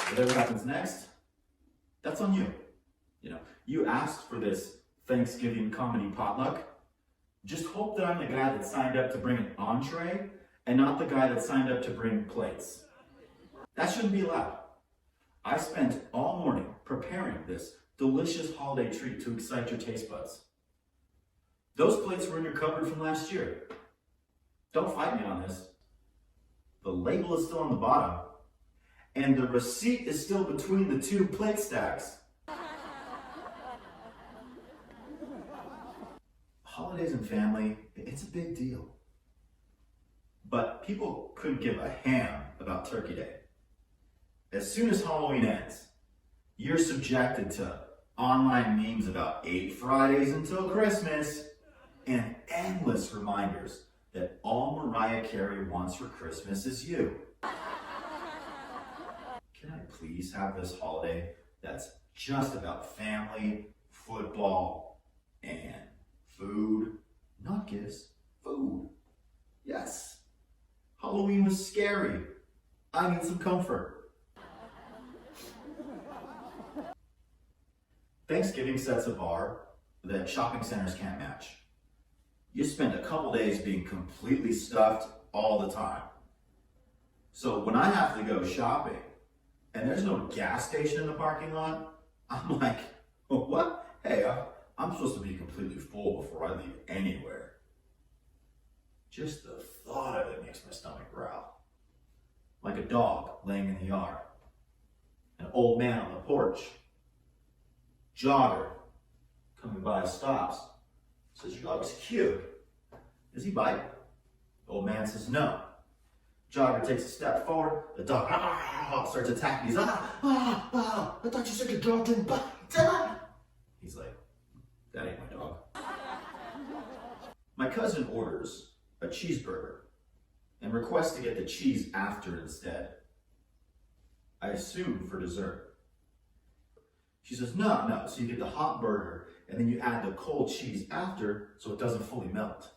Whatever happens next, that's on you. You asked for this Thanksgiving comedy potluck. Just hope that I'm the guy that signed up to bring an entree and not the guy that signed up to bring plates. That shouldn't be allowed. I spent all morning preparing this delicious holiday treat to excite your taste buds. Those plates were in your cupboard from last year. Don't fight me on this. The label is still on the bottom, and the receipt is still between the two plate stacks. Holidays and family, it's a big deal. But people couldn't give a ham about Turkey Day. As soon as Halloween ends, you're subjected to online memes about 8 Fridays until Christmas and endless reminders that all Mariah Carey wants for Christmas is you. Can I please have this holiday that's just about family, football, and food? Not gifts, food. Yes. Halloween was scary. I need some comfort. Thanksgiving sets a bar that shopping centers can't match. You spend a couple days being completely stuffed all the time. So when I have to go shopping and there's no gas station in the parking lot, I'm like, oh, what? Hey, I'm supposed to be completely full before I leave anywhere. Just the thought of it makes my stomach growl. Like a dog laying in the yard. An old man on the porch. Jogger coming by stops. Says, your dog's cute. Does he bite? The old man says, no. Jogger takes a step forward. The dog starts attacking. He's, I thought you said your dog didn't bite. He's like, that ain't my dog. My cousin orders a cheeseburger and requests to get the cheese after instead. I assume for dessert. She says, no, so you get the hot burger and then you add the cold cheese after so it doesn't fully melt.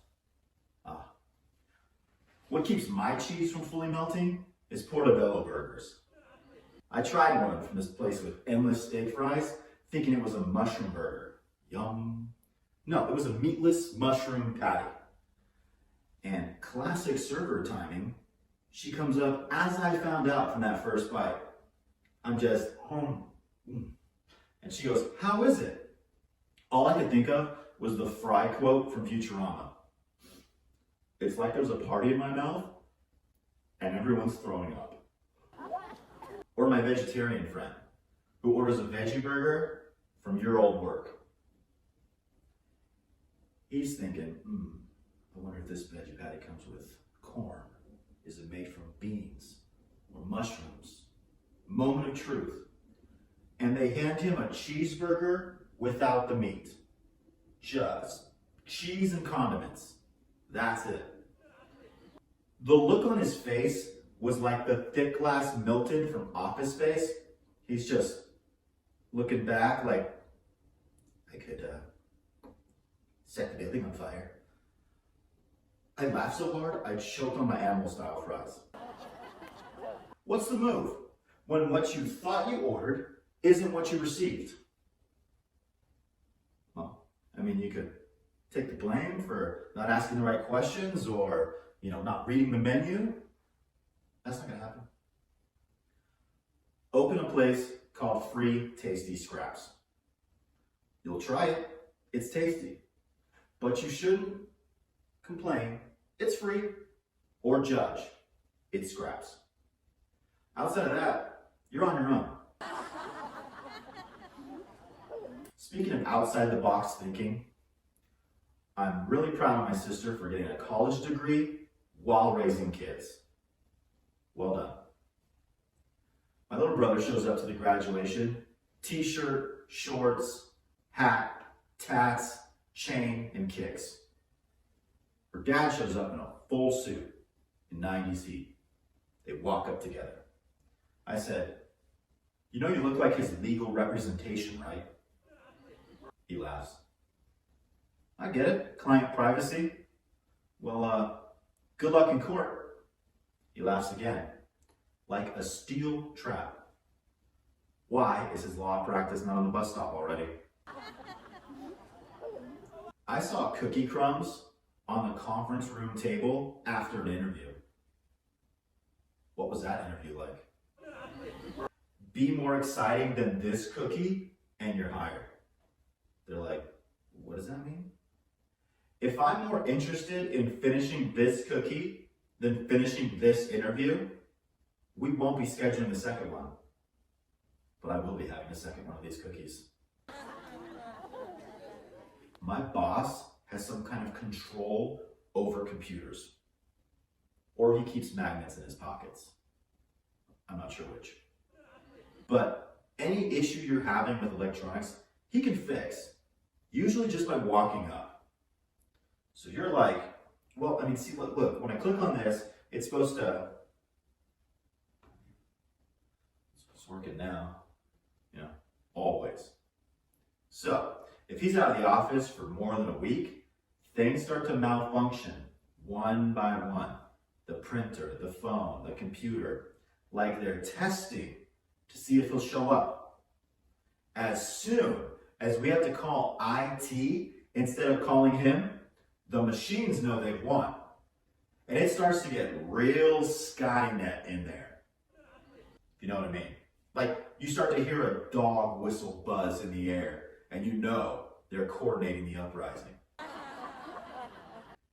What keeps my cheese from fully melting is portobello burgers. I tried one from this place with endless steak fries, thinking it was a mushroom burger. Yum. No, it was a meatless mushroom patty. And classic server timing, she comes up as I found out from that first bite. I'm just, and she goes, how is it? All I could think of was the Fry quote from Futurama. It's like there's a party in my mouth and everyone's throwing up. Or my vegetarian friend who orders a veggie burger from your old work. He's thinking, I wonder if this veggie patty comes with corn. Is it made from beans or mushrooms? Moment of truth. And they hand him a cheeseburger without the meat. Just cheese and condiments. That's it. The look on his face was like the thick glass Milton from Office Space. He's just looking back like, I could set the building on fire. I laughed so hard, I choked on my animal-style fries. What's the move when what you thought you ordered isn't what you received? Well, I mean, you could take the blame for not asking the right questions or, not reading the menu. That's not gonna happen. Open a place called Free Tasty Scraps. You'll try it, it's tasty, but you shouldn't complain, it's free, or judge, it's scraps. Outside of that, you're on your own. Speaking of outside the box thinking, I'm really proud of my sister for getting a college degree while raising kids. Well done. My little brother shows up to the graduation, t-shirt, shorts, hat, tats, chain, and kicks. Her dad shows up in a full suit in 90s heat. They walk up together. I said, you know you look like his legal representation, right? He laughs. I get it, client privacy. Well, good luck in court. He laughs again, like a steel trap. Why is his law practice not on the bus stop already? I saw cookie crumbs on the conference room table after an interview. What was that interview like? Be more exciting than this cookie and you're hired. They're like, what does that mean? If I'm more interested in finishing this cookie than finishing this interview, we won't be scheduling the second one. But I will be having a second one of these cookies. My boss has some kind of control over computers. Or he keeps magnets in his pockets. I'm not sure which. But any issue you're having with electronics, he can fix. Usually just by walking up. So you're like, well, I mean, see, look, when I click on this, it's supposed to, it's working now, always. So if he's out of the office for more than a week, things start to malfunction one by one. The printer, the phone, the computer, like they're testing to see if he'll show up. As soon as we have to call IT instead of calling him, the machines know they've won. And it starts to get real Skynet in there. If you know what I mean. Like, you start to hear a dog whistle buzz in the air, and you know they're coordinating the uprising.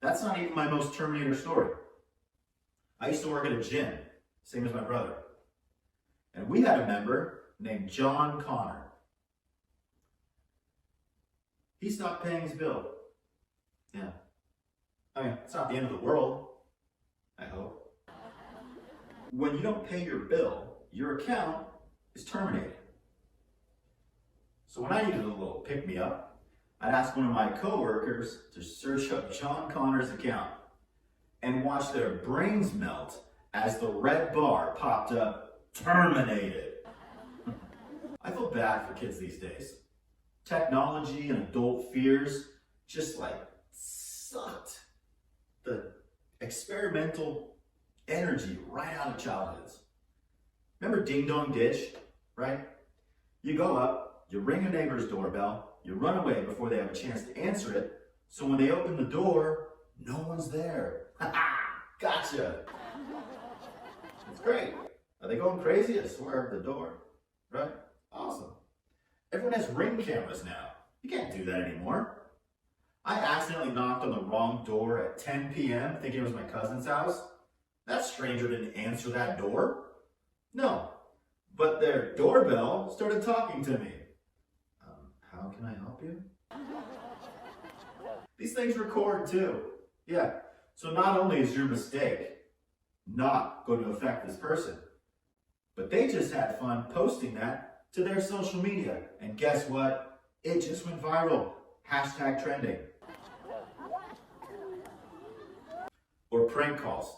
That's not even my most Terminator story. I used to work at a gym, same as my brother. And we had a member named John Connor. He stopped paying his bill. Yeah. I mean, it's not the end of the world, I hope. When you don't pay your bill, your account is terminated. So when I needed a little pick-me-up, I'd ask one of my coworkers to search up John Connor's account and watch their brains melt as the red bar popped up, terminated. I feel bad for kids these days. Technology and adult fears just like sucked the experimental energy right out of childhoods. Remember Ding Dong Ditch, right? You go up, you ring a neighbor's doorbell, you run away before they have a chance to answer it, so when they open the door, no one's there. Ha ha! Gotcha! It's great. Are they going crazy? I swear at the door, right? Awesome. Everyone has Ring cameras now. You can't do that anymore. I accidentally knocked on the wrong door at 10 p.m. thinking it was my cousin's house. That stranger didn't answer that door. No, but their doorbell started talking to me. How can I help you? These things record too. Yeah, so not only is your mistake not going to affect this person, but they just had fun posting that to their social media. And guess what? It just went viral. Hashtag trending. Or prank calls.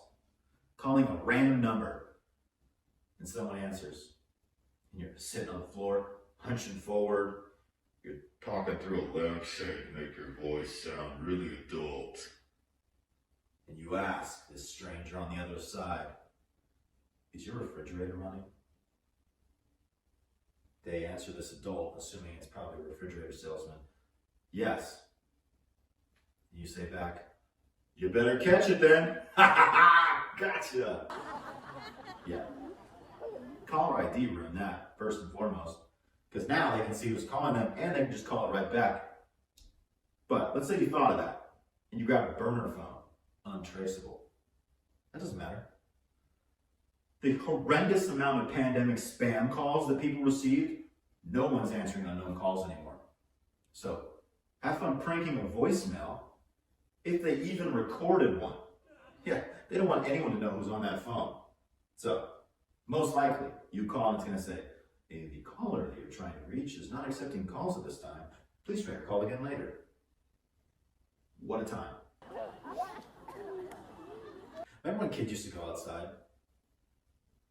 Calling a random number and someone answers. And you're sitting on the floor, hunching forward. You're talking through a loud set to make your voice sound really adult. And you ask this stranger on the other side, is your refrigerator running? They answer this adult, assuming it's probably a refrigerator salesman. Yes. And you say back, you better catch it then. Ha ha ha! Gotcha. Yeah. Caller ID ruined that, first and foremost. Because now they can see who's calling them and they can just call it right back. But let's say you thought of that and you grab a burner phone, untraceable. That doesn't matter. The horrendous amount of pandemic spam calls that people received, no one's answering unknown calls anymore. So have fun pranking a voicemail if they even recorded one. Yeah, they don't want anyone to know who's on that phone. So most likely you call and it's going to say, hey, the caller that you're trying to reach is not accepting calls at this time. Please try your call again later. What a time. Remember when kids used to go outside?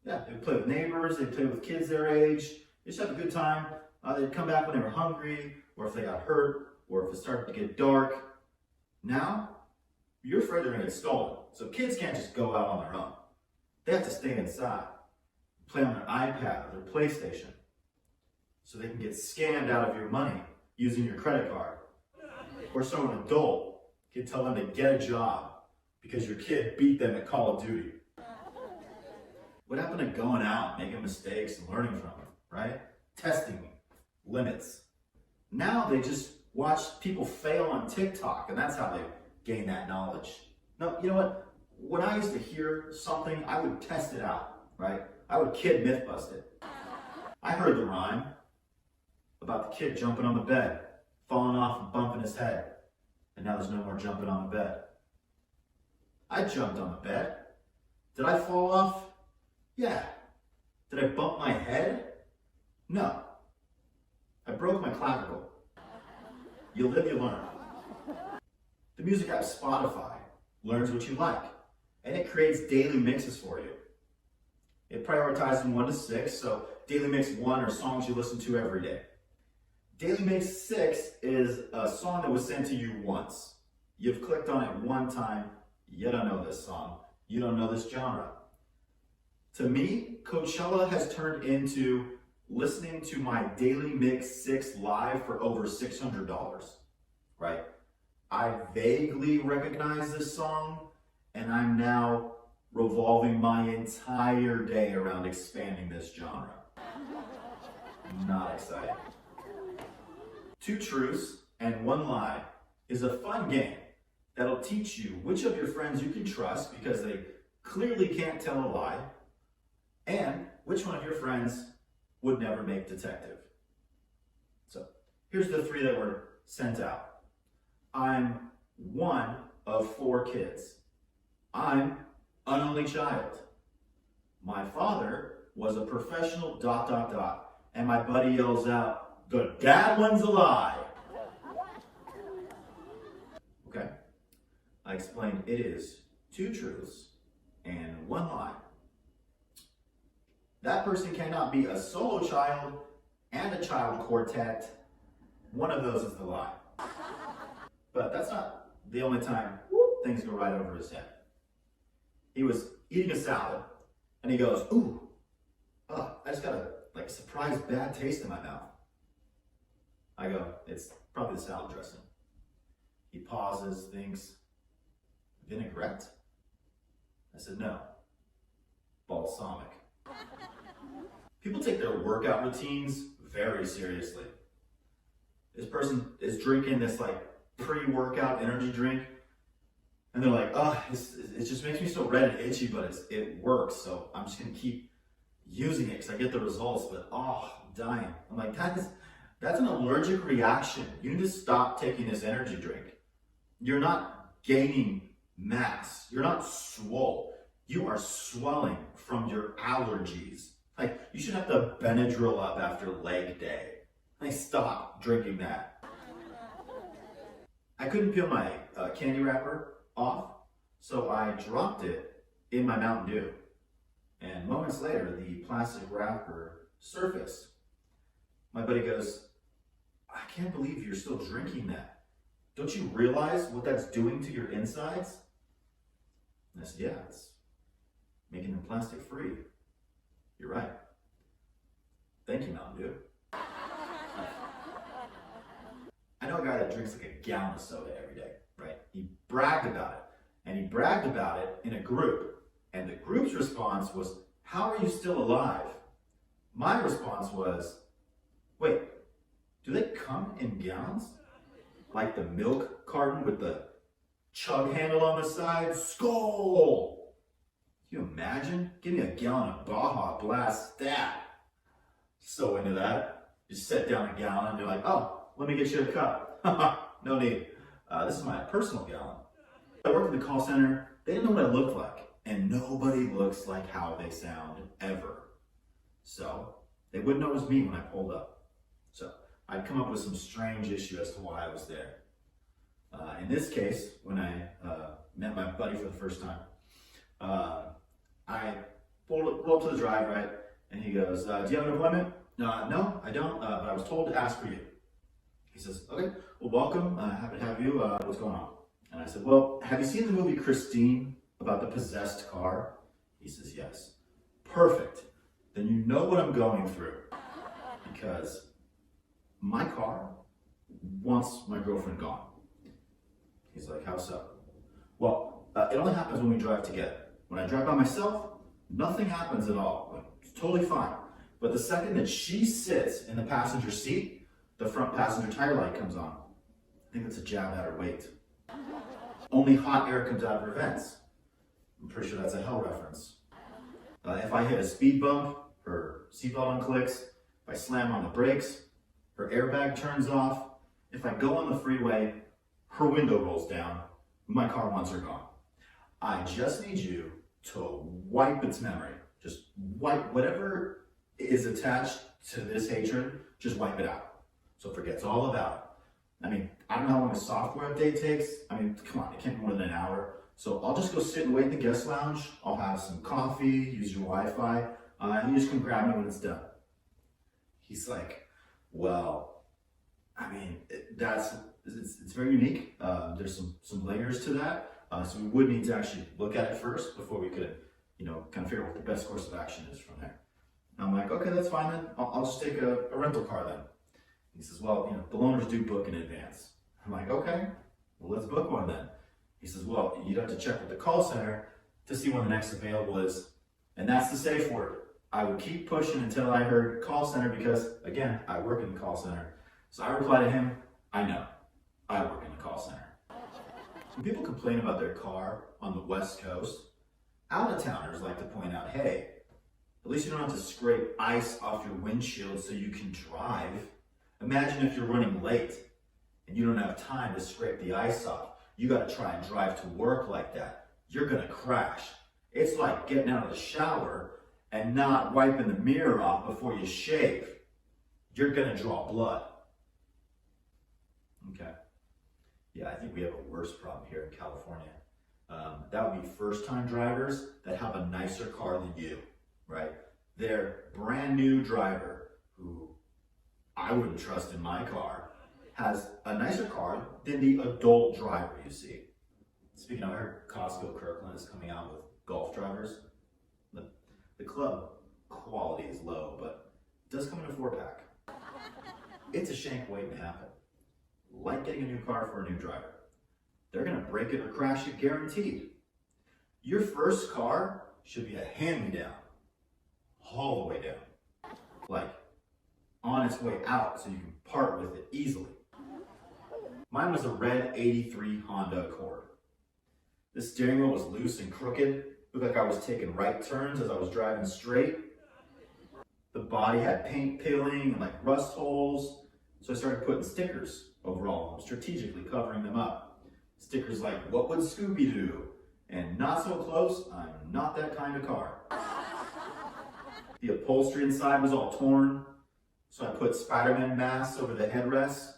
Yeah, they'd play with neighbors, they'd play with kids their age, they just have a good time. They'd come back when they were hungry, or if they got hurt, or if it started to get dark. Now, you're afraid they're going to get stolen. So kids can't just go out on their own. They have to stay inside, play on their iPad or their PlayStation. so they can get scammed out of your money using your credit card. Or so an adult can tell them to get a job because your kid beat them at Call of Duty. What happened to going out, making mistakes, and learning from them, right? Testing limits. Now they just watch people fail on TikTok, and that's how they gain that knowledge. No, you know what? When I used to hear something, I would test it out, right? I would kid myth bust it. I heard the rhyme about the kid jumping on the bed, falling off and bumping his head, and now there's no more jumping on the bed. I jumped on the bed. Did I fall off? Yeah. Did I bump my head? No. I broke my clavicle. You live, you learn. The music app Spotify learns what you like, and it creates daily mixes for you. It prioritizes from 1 to 6, so Daily Mix 1 are songs you listen to every day. Daily Mix 6 is a song that was sent to you once. You've clicked on it one time, you don't know this song, you don't know this genre. To me, Coachella has turned into listening to my Daily Mix 6 live for over $600, right? I vaguely recognize this song, and I'm now revolving my entire day around expanding this genre. Not exciting. 2 Truths and 1 Lie is a fun game that'll teach you which of your friends you can trust because they clearly can't tell a lie, and which one of your friends would never make detective. So here's the 3 that were sent out. I'm one of 4 kids. I'm an only child. My father was a professional ... And my buddy yells out, the dad one's a lie. Okay, I explained it is 2 truths and 1 lie. That person cannot be a solo child and a child quartet. One of those is the lie. But that's not the only time things go right over his head. He was eating a salad and he goes, ooh, I just got a surprise bad taste in my mouth. I go, it's probably the salad dressing. He pauses, thinks, vinaigrette? I said, no, balsamic. People take their workout routines very seriously. This person is drinking this pre-workout energy drink, and they're like, it just makes me so red and itchy, but it works, so I'm just gonna keep using it because I get the results, but I'm dying. I'm like, that's an allergic reaction. You need to stop taking this energy drink. You're not gaining mass. You're not swole. You are swelling from your allergies. You should have to Benadryl up after leg day. Stop drinking that. I couldn't peel my candy wrapper off, so I dropped it in my Mountain Dew. And moments later, the plastic wrapper surfaced. My buddy goes, I can't believe you're still drinking that. Don't you realize what that's doing to your insides? And I said, yeah, it's making them plastic free. You're right. Thank you, Mountain Dew. I know a guy that drinks a gallon of soda every day, right? He bragged about it. And he bragged about it in a group. And the group's response was, how are you still alive? My response was, wait, do they come in gallons? Like the milk carton with the chug handle on the side? Skull! Can you imagine? Give me a gallon of Baja Blast stat. So into that, you set down a gallon and you're like, oh, let me get you a cup. No need. This is my personal gallon. I worked in the call center. They didn't know what I looked like. And nobody looks like how they sound ever. So they wouldn't know it was me when I pulled up. So I'd come up with some strange issue as to why I was there. In this case, when I met my buddy for the first time, I pulled up to the drive, right? And he goes, do you have an appointment? No, I don't, but I was told to ask for you. He says, okay, well, welcome. Happy to have you. What's going on? And I said, well, have you seen the movie Christine about the possessed car? He says, yes. Perfect. Then you know what I'm going through. Because my car wants my girlfriend gone. He's like, how so? Well, it only happens when we drive together. When I drive by myself, nothing happens at all. Like, it's totally fine. But the second that she sits in the passenger seat, the front passenger tire light comes on. I think that's a jab at her weight. Only hot air comes out of her vents. I'm pretty sure that's a Hell reference. If I hit a speed bump, her seatbelt unclicks. If I slam on the brakes, her airbag turns off. If I go on the freeway, her window rolls down. My car wants her gone. I just need you to wipe its memory. Just wipe whatever is attached to this hatred, just wipe it out. So it forgets all about it. I mean, I don't know how long a software update takes. I mean, come on, it can't be more than an hour. So I'll just go sit and wait in the guest lounge. I'll have some coffee, use your Wi-Fi, and you just come grab me when it's done. He's like, well, I mean, it's very unique. There's some layers to that. So we would need to actually look at it first before we could, kind of figure out what the best course of action is from there. And I'm like, okay, that's fine then. I'll just take a rental car then. He says, well, the loaners do book in advance. I'm like, okay, well, let's book one then. He says, well, you'd have to check with the call center to see when the next available is. And that's the safe word. I would keep pushing until I heard call center because, again, I work in the call center. So I reply to him, I know, I work in the call center. When people complain about their car on the West Coast, out-of-towners like to point out, hey, at least you don't have to scrape ice off your windshield so you can drive. Imagine if you're running late and you don't have time to scrape the ice off. You gotta try and drive to work like that. You're gonna crash. It's like getting out of the shower and not wiping the mirror off before you shave. You're gonna draw blood. Okay. Yeah, I think we have a worse problem here in California. That would be first-time drivers that have a nicer car than you, right? Their brand new driver, who I wouldn't trust in my car, has a nicer car than the adult driver you see. Speaking of, I heard Costco Kirkland is coming out with golf drivers. The club quality is low, but it does come in a 4-pack. It's a shank waiting to happen. Like getting a new car for a new driver. They're gonna break it or crash it guaranteed. Your first car should be a hand-me-down, all the way down. Like, on its way out so you can part with it easily. Mine was a red 83 Honda Accord. The steering wheel was loose and crooked. Looked like I was taking right turns as I was driving straight. The body had paint peeling and like rust holes. So I started putting stickers over all of them, strategically covering them up. Stickers like, what would Scooby do? And not so close, I'm not that kind of car. The upholstery inside was all torn. So I put Spider-Man masks over the headrests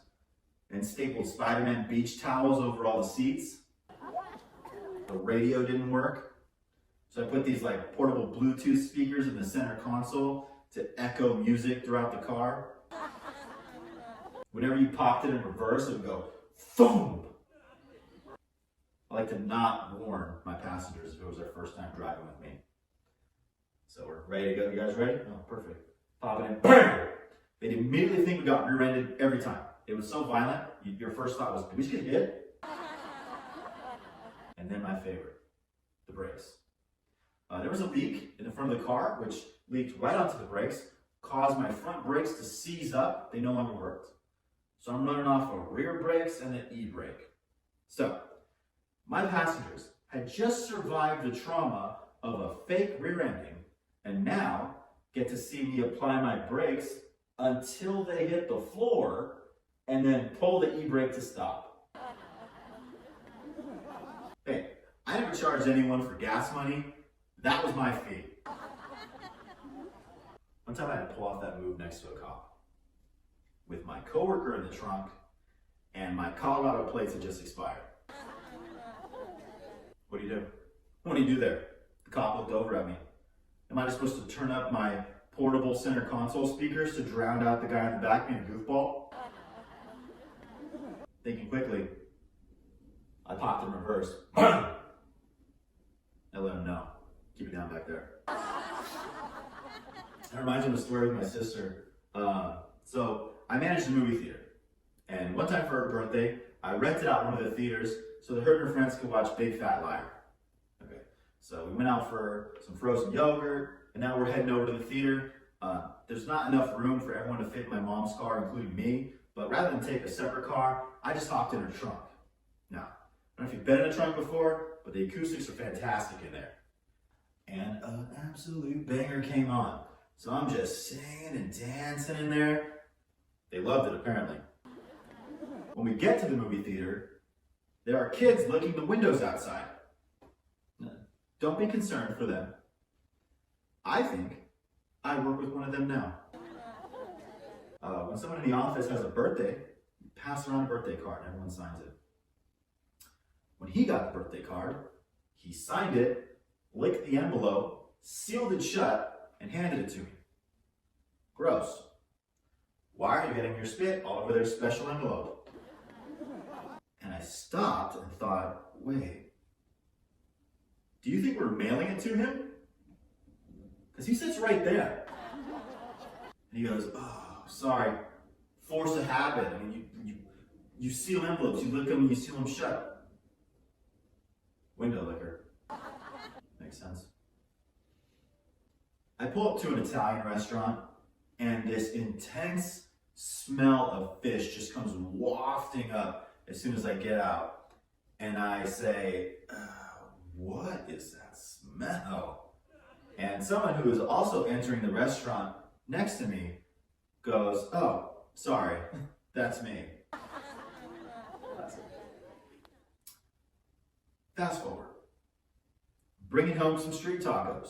and stapled Spider-Man beach towels over all the seats. The radio didn't work. So I put these like portable Bluetooth speakers in the center console to echo music throughout the car. Whenever you popped it in reverse, it would go thump. I like to not warn my passengers if it was their first time driving with me. So we're ready to go. You guys ready? Oh, perfect. Pop it in. BAM! They'd immediately think we got rear-ended every time. It was so violent, your first thought was, did we just get hit? And then my favorite, the brakes. There was a leak in the front of the car, which leaked right onto the brakes, caused my front brakes to seize up. They no longer worked. So I'm running off of rear brakes and an e-brake. So, my passengers had just survived the trauma of a fake rear-ending and now get to see me apply my brakes until they hit the floor and then pull the e-brake to stop. Hey, I never charged anyone for gas money. That was my fee. One time I had to pull off that move next to a cop with my coworker in the trunk and my Colorado plates had just expired. What do you do? What do you do there? The cop looked over at me. Am I just supposed to turn up my portable center console speakers to drown out the guy in the back being a goofball? Thinking quickly, I popped in reverse. I let him know. Keep it down back there. That reminds me of a story with my sister. So I managed a movie theater. And one time for her birthday, I rented out one of the theaters so that her and her friends could watch Big Fat Liar. Okay, so we went out for some frozen yogurt, and now we're heading over to the theater. There's not enough room for everyone to fit in my mom's car, including me, but rather than take a separate car, I just hopped in her trunk. Now, I don't know if you've been in a trunk before, but the acoustics are fantastic in there. And an absolute banger came on. So I'm just singing and dancing in there. They loved it, apparently. When we get to the movie theater, there are kids licking the windows outside. Don't be concerned for them. I think I work with one of them now. When someone in the office has a birthday, you pass around a birthday card and everyone signs it. When he got the birthday card, he signed it, licked the envelope, sealed it shut, and handed it to me. Gross. Why are you getting your spit all over their special envelope? And I stopped and thought, wait, do you think we're mailing it to him? Because he sits right there. And he goes, oh, sorry, force of habit. I mean, you seal envelopes, you lick them, you seal them shut. Window licker. Makes sense. I pull up to an Italian restaurant, and this intense smell of fish just comes wafting up as soon as I get out. And I say, what is that smell? And someone who is also entering the restaurant next to me goes, oh, sorry, that's me. Fast forward. Bringing home some street tacos.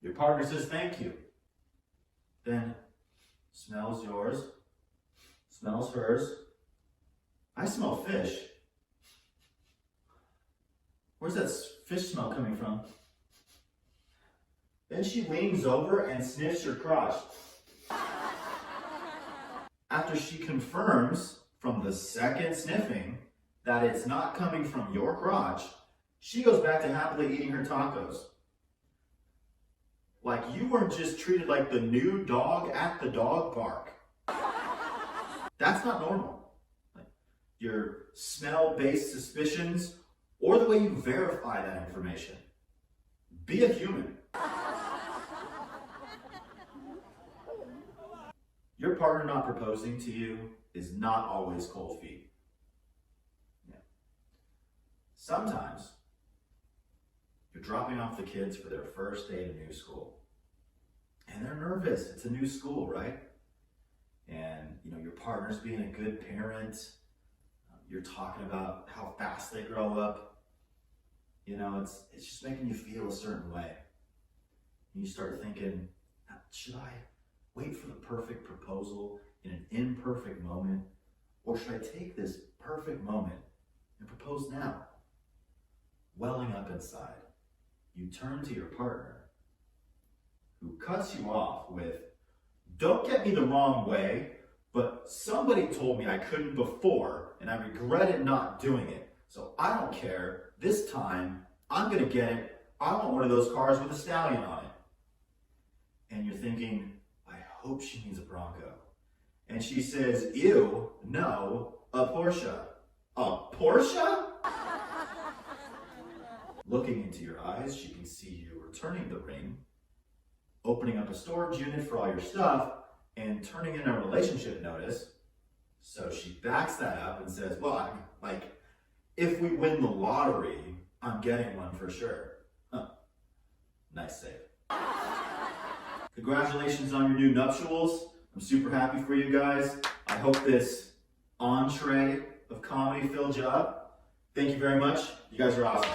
Your partner says thank you. Then smells yours, smells hers. I smell fish. Where's that fish smell coming from? Then she leans over and sniffs your crotch. After she confirms from the second sniffing that it's not coming from your crotch, she goes back to happily eating her tacos. Like you weren't just treated like the new dog at the dog park. That's not normal. Like your smell-based suspicions or the way you verify that information. Be a human. Your partner not proposing to you is not always cold feet. Yeah. Sometimes you're dropping off the kids for their first day to new school. And they're nervous. It's a new school, right? And your partner's being a good parent. You're talking about how fast they grow up. It's just making you feel a certain way. And you start thinking, should I wait for the perfect proposal in an imperfect moment? Or should I take this perfect moment and propose now? Welling up inside, you turn to your partner who cuts you off with, don't get me the wrong way, but somebody told me I couldn't before and I regretted not doing it. So I don't care. This time, I'm going to get it. I want one of those cars with a stallion on it. And you're thinking, I hope she means a Bronco. And she says, ew, no, a Porsche. A Porsche? Looking into your eyes, she can see you returning the ring, opening up a storage unit for all your stuff, and turning in a relationship notice. So she backs that up and says, well, if we win the lottery, I'm getting one for sure. Huh. Nice save. Congratulations on your new nuptials. I'm super happy for you guys. I hope this entree of comedy filled you up. Thank you very much. You guys are awesome.